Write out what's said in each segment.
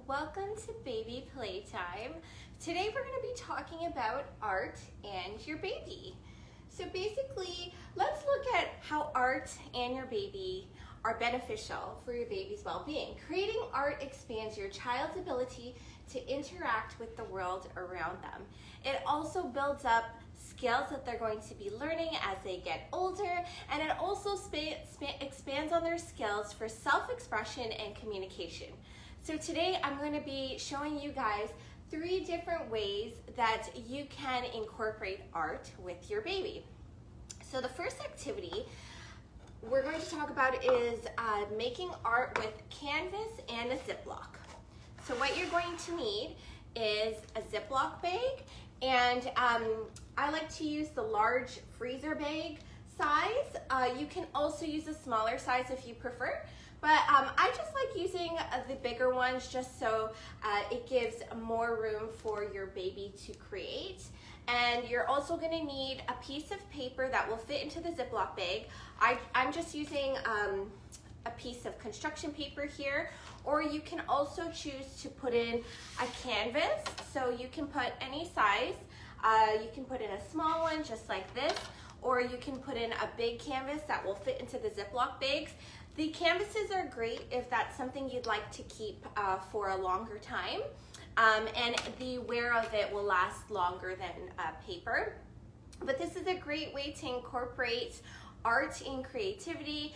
welcome to Baby Playtime. Today we're going to be talking about art and your baby. So basically, let's look at how art and your baby are beneficial for your baby's well-being. Creating art expands your child's ability to interact with the world around them. It also builds up skills that they're going to be learning as they get older, and it also expands on their skills for self-expression and communication. So today I'm going to be showing you guys 3 different ways that you can incorporate art with your baby. So the first activity we're going to talk about is making art with canvas and a Ziploc. So what you're going to need is a Ziploc bag, and I like to use the large freezer bag size. You can also use a smaller size if you prefer, but I just like using the bigger ones just so it gives more room for your baby to create. And you're also going to need a piece of paper that will fit into the Ziploc bag. I'm just using a piece of construction paper here, or you can also choose to put in a canvas. So you can put any size. You can put in a small one just like this, or you can put in a big canvas that will fit into the Ziploc bags. The canvases are great if that's something you'd like to keep for a longer time, and the wear of it will last longer than paper. But this is a great way to incorporate art and creativity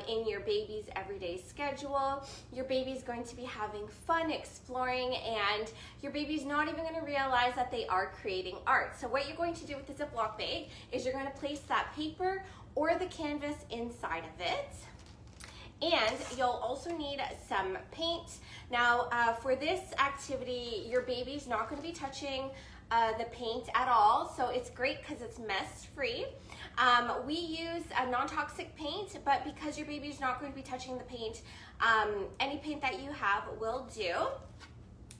in your baby's everyday schedule. Your baby's going to be having fun exploring, and your baby's not even going to realize that they are creating art. So what you're going to do with the Ziploc bag is you're going to place that paper or the canvas inside of it. And you'll also need some paint. Now for this activity, your baby's not going to be touching the paint at all, so it's great because it's mess free. We use a non-toxic paint, but because your baby's not going to be touching the paint, any paint that you have will do.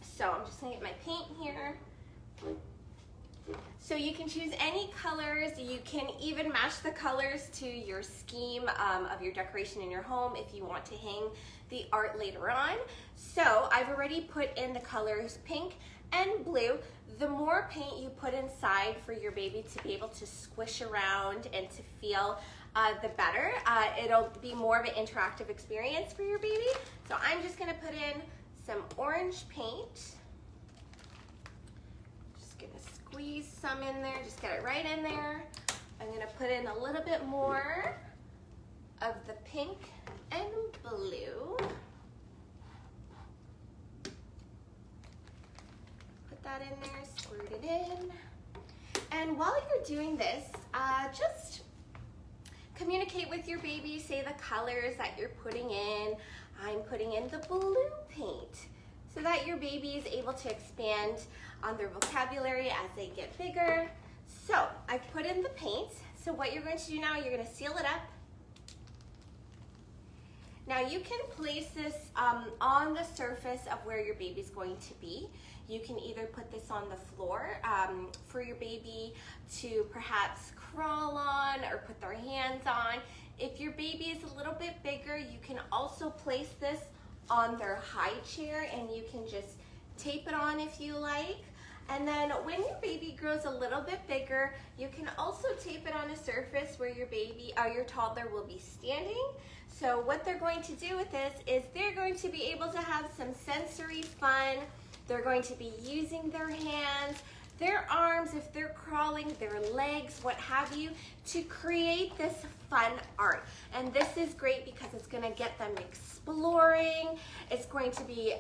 So I'm just going to get my paint here. So you can choose any colors. You can even match the colors to your scheme of your decoration in your home if you want to hang the art later on. So I've already put in the colors pink and blue. The more paint you put inside for your baby to be able to squish around and to feel, the better. It'll be more of an interactive experience for your baby. So I'm just going to put in some orange paint. Squeeze some in there, just get it right in there. I'm gonna put in a little bit more of the pink and blue. Put that in there, squirt it in. And while you're doing this, just communicate with your baby, say the colors that you're putting in. I'm putting in the blue paint, so that your baby is able to expand on their vocabulary as they get bigger. So I've put in the paint. So what you're going to do now, you're going to seal it up. Now you can place this on the surface of where your baby's going to be. You can either put this on the floor for your baby to perhaps crawl on or put their hands on. If your baby is a little bit bigger, you can also place this on their high chair, and you can just tape it on if you like. And then when your baby grows a little bit bigger, you can also tape it on a surface where your baby or your toddler will be standing. So what they're going to do with this is they're going to be able to have some sensory fun. They're going to be using their hands, their arms, if they're crawling, their legs, what have you, to create this fun art. And this is great because it's going to get them exploring. It's going to be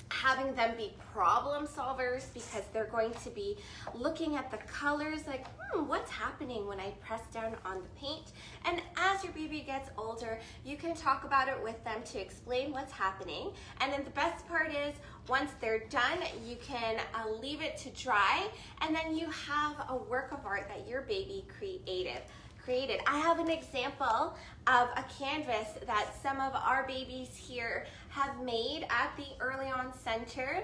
having them be problem solvers, because they're going to be looking at the colors like, what's happening when I press down on the paint? And as your baby gets older, you can talk about it with them to explain what's happening. And then the best part is, once they're done, you can leave it to dry, and then you have a work of art that your baby created. I have an example of a canvas that some of our babies here have made at the Early On Center.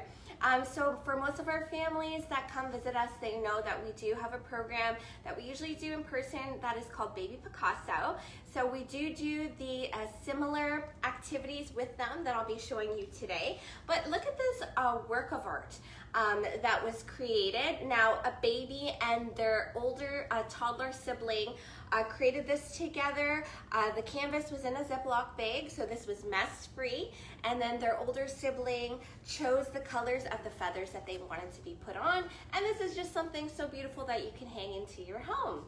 So for most of our families that come visit us, they know that we do have a program that we usually do in person that is called Baby Picasso. So we do the similar activities with them that I'll be showing you today. But look at this work of art that was created. Now a baby and their older toddler sibling created this together. The canvas was in a Ziploc bag, so this was mess-free. And then their older sibling chose the colors of the feathers that they wanted to be put on. And this is just something so beautiful that you can hang into your home.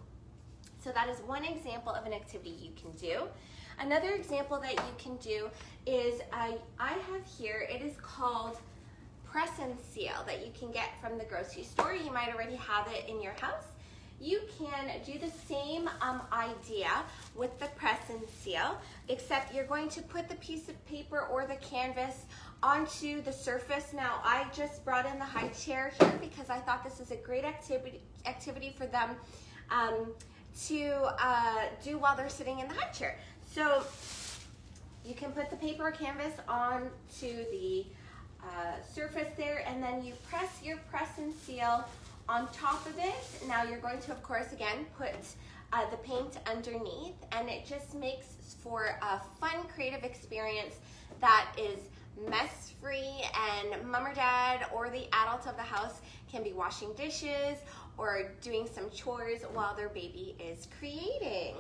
So that is one example of an activity you can do. Another example that you can do is, I have here, it is called Press and Seal that you can get from the grocery store. You might already have it in your house. You can do the same idea with the press and seal, except you're going to put the piece of paper or the canvas onto the surface. Now, I just brought in the high chair here because I thought this is a great activity for them to do while they're sitting in the high chair. So you can put the paper or canvas onto the surface there, and then you press your press and seal on top of it. Now you're going to, of course, again, put the paint underneath, and it just makes for a fun, creative experience that is mess-free, and mom or dad or the adult of the house can be washing dishes or doing some chores while their baby is creating.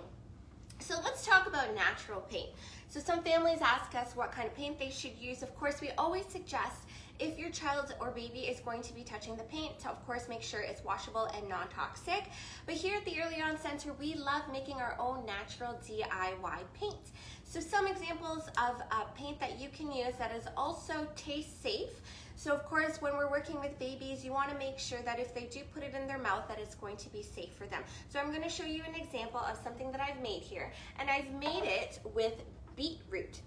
So let's talk about natural paint. So some families ask us what kind of paint they should use. Of course, we always suggest if your child or baby is going to be touching the paint, to of course make sure it's washable and non-toxic. But here at the Early On Center, we love making our own natural DIY paint. So some examples of paint that you can use that is also taste safe. So of course, when we're working with babies, you want to make sure that if they do put it in their mouth, that it's going to be safe for them. So I'm going to show you an example of something that I've made here, and I've made it with beetroot.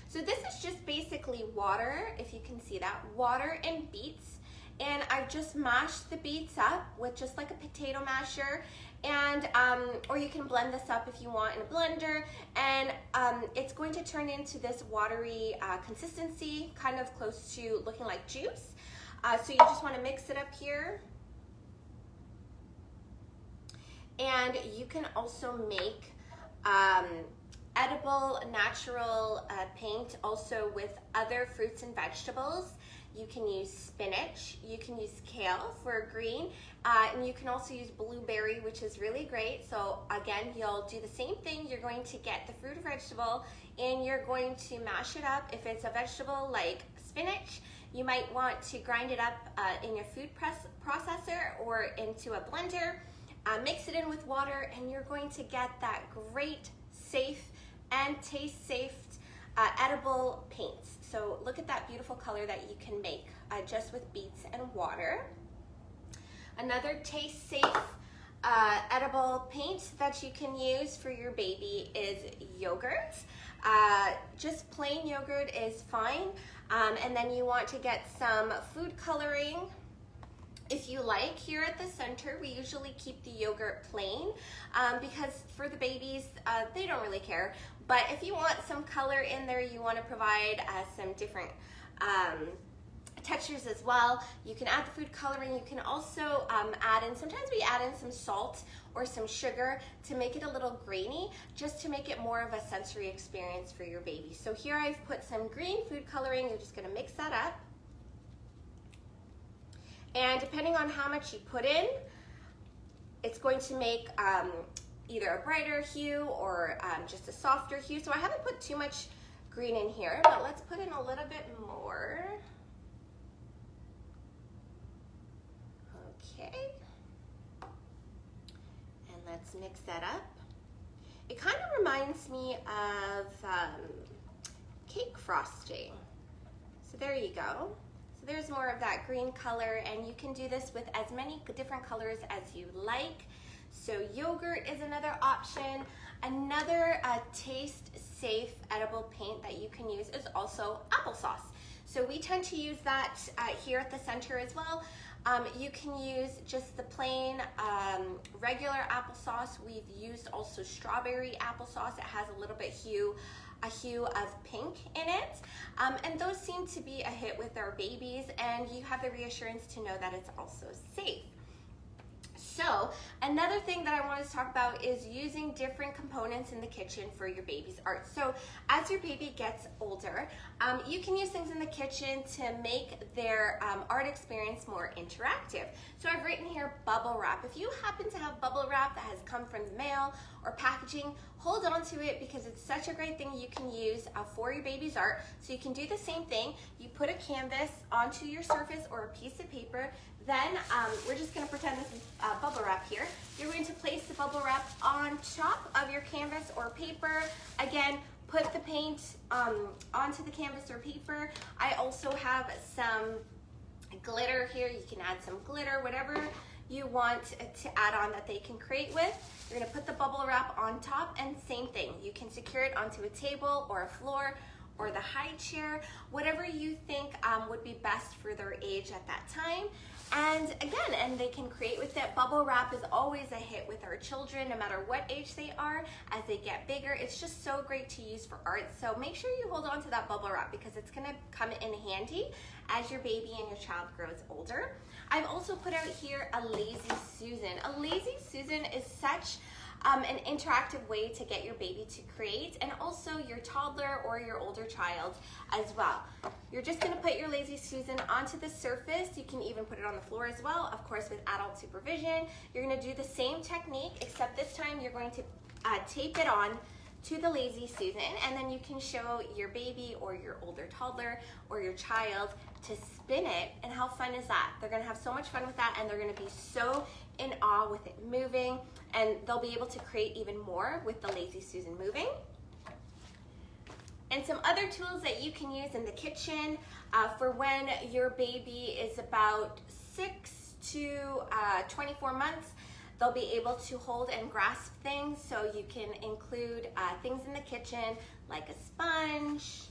So this is just basically water, if you can see that, water and beets. And I've just mashed the beets up with just like a potato masher, and or you can blend this up if you want in a blender, and it's going to turn into this watery consistency, kind of close to looking like juice. So you just want to mix it up here. And you can also make edible natural paint also with other fruits and vegetables. You can use spinach, you can use kale for green, and you can also use blueberry, which is really great. So again, you'll do the same thing. You're going to get the fruit or vegetable, and you're going to mash it up. If it's a vegetable like spinach, you might want to grind it up in your food processor or into a blender, mix it in with water, and you're going to get that great, safe, and taste safe edible paints. So look at that beautiful color that you can make just with beets and water. Another taste safe edible paint that you can use for your baby is yogurt. Just plain yogurt is fine. And then you want to get some food coloring. If you like, here at the center, we usually keep the yogurt plain because for the babies, they don't really care. But if you want some color in there, you want to provide some different textures as well, you can add the food coloring. You can also add in, sometimes we add in some salt or some sugar to make it a little grainy, just to make it more of a sensory experience for your baby. So here I've put some green food coloring. You're just going to mix that up. And depending on how much you put in, it's going to make either a brighter hue or just a softer hue. So I haven't put too much green in here, but let's put in a little bit more. Okay. And let's mix that up. It kind of reminds me of cake frosting. So there you go. So there's more of that green color, and you can do this with as many different colors as you like. So yogurt is another option. Another taste-safe edible paint that you can use is also applesauce. So we tend to use that here at the center as well. You can use just the plain regular applesauce. We've used also strawberry applesauce. It has a little bit hue a hue of pink in it. And those seem to be a hit with our babies, and you have the reassurance to know that it's also safe. So another thing that I wanted to talk about is using different components in the kitchen for your baby's art. So as your baby gets older, you can use things in the kitchen to make their art experience more interactive. So I've written here bubble wrap. If you happen to have bubble wrap that has come from the mail or packaging, hold on to it because it's such a great thing you can use for your baby's art. So you can do the same thing. You put a canvas onto your surface or a piece of paper. Then we're just going to pretend this is bubble wrap here. You're going to place the bubble wrap on top of your canvas or paper. Again, put the paint onto the canvas or paper. I also have some glitter here. You can add some glitter, whatever you want to add on that they can create with. You're going to put the bubble wrap on top, and same thing. You can secure it onto a table or a floor or the high chair, whatever you think would be best for their age at that time. And again, and they can create with it. Bubble wrap is always a hit with our children, no matter what age they are. As they get bigger, it's just so great to use for art. So make sure you hold on to that bubble wrap because it's gonna come in handy as your baby and your child grows older. I've also put out here a Lazy Susan. A Lazy Susan is such an interactive way to get your baby to create, and also your toddler or your older child as well. You're just going to put your Lazy Susan onto the surface. You can even put it on the floor as well, of course with adult supervision. You're going to do the same technique, except this time you're going to tape it on to the Lazy Susan, and then you can show your baby or your older toddler or your child to spin it. And how fun is that? They're going to have so much fun with that, and they're going to be so in awe with it moving, and they'll be able to create even more with the Lazy Susan moving. And some other tools that you can use in the kitchen for when your baby is about 6 to 24 months. They'll be able to hold and grasp things, so you can include things in the kitchen like a sponge.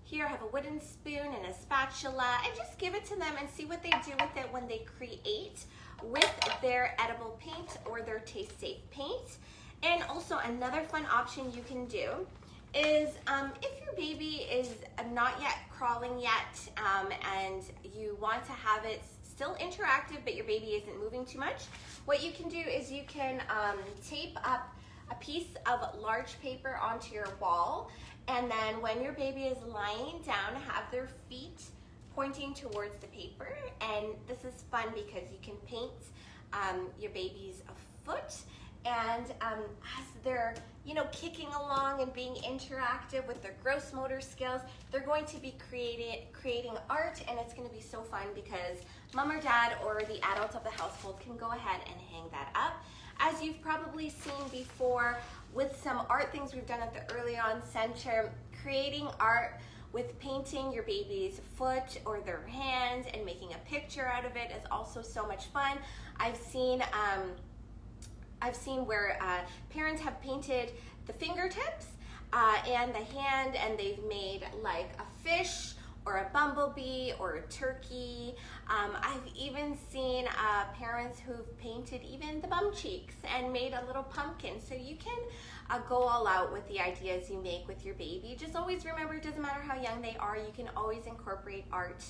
Here I have a wooden spoon and a spatula, and just give it to them and see what they do with it when they create with their edible paint or their taste safe paint. And also another fun option you can do is if your baby is not yet crawling yet and you want to have it still interactive but your baby isn't moving too much, what you can do is you can tape up a piece of large paper onto your wall, and then when your baby is lying down, have their feet pointing towards the paper. And this is fun because you can paint your baby's foot, and as they're kicking along and being interactive with their gross motor skills, they're going to be creating art, and it's going to be so fun because mom or dad or the adult of the household can go ahead and hang that up. As you've probably seen before with some art things we've done at the Early On Center, creating art with painting your baby's foot or their hand and making a picture out of it is also so much fun. I've seen where parents have painted the fingertips and the hand, and they've made like a fish or a bumblebee or a turkey. I've even seen parents who've painted even the bum cheeks and made a little pumpkin. So you can go all out with the ideas you make with your baby. Just always remember, it doesn't matter how young they are, you can always incorporate art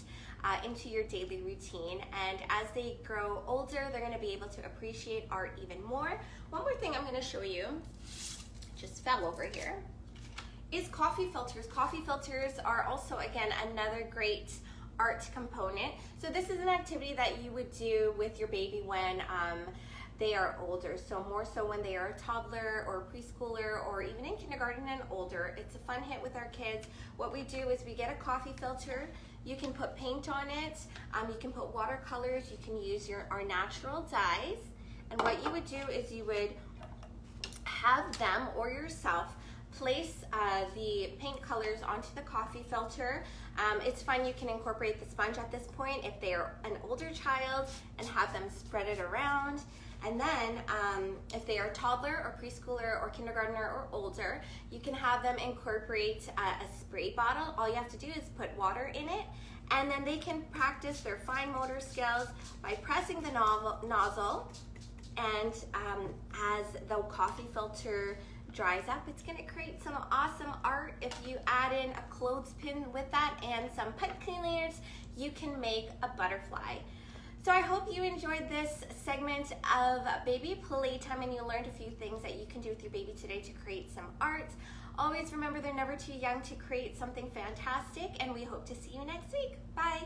into your daily routine. And as they grow older, they're gonna be able to appreciate art even more. One more thing I'm gonna show you, just fell over here, is coffee filters. Coffee filters are also, again, another great art component. So this is an activity that you would do with your baby when they are older. So more so when they are a toddler or a preschooler or even in kindergarten and older. It's a fun hit with our kids. What we do is we get a coffee filter. You can put paint on it. You can put watercolors. You can use our natural dyes. And what you would do is you would have them or yourself place the paint colors onto the coffee filter. It's fun, you can incorporate the sponge at this point if they're an older child and have them spread it around. And then if they are toddler or preschooler or kindergartner or older, you can have them incorporate a spray bottle. All you have to do is put water in it, and then they can practice their fine motor skills by pressing the nozzle, and as the coffee filter dries up, it's gonna create some awesome art. If you add in a clothespin with that and some pipe cleaners, you can make a butterfly. So I hope you enjoyed this segment of baby playtime and you learned a few things that you can do with your baby today to create some art. Always remember they're never too young to create something fantastic, and we hope to see you next week. Bye.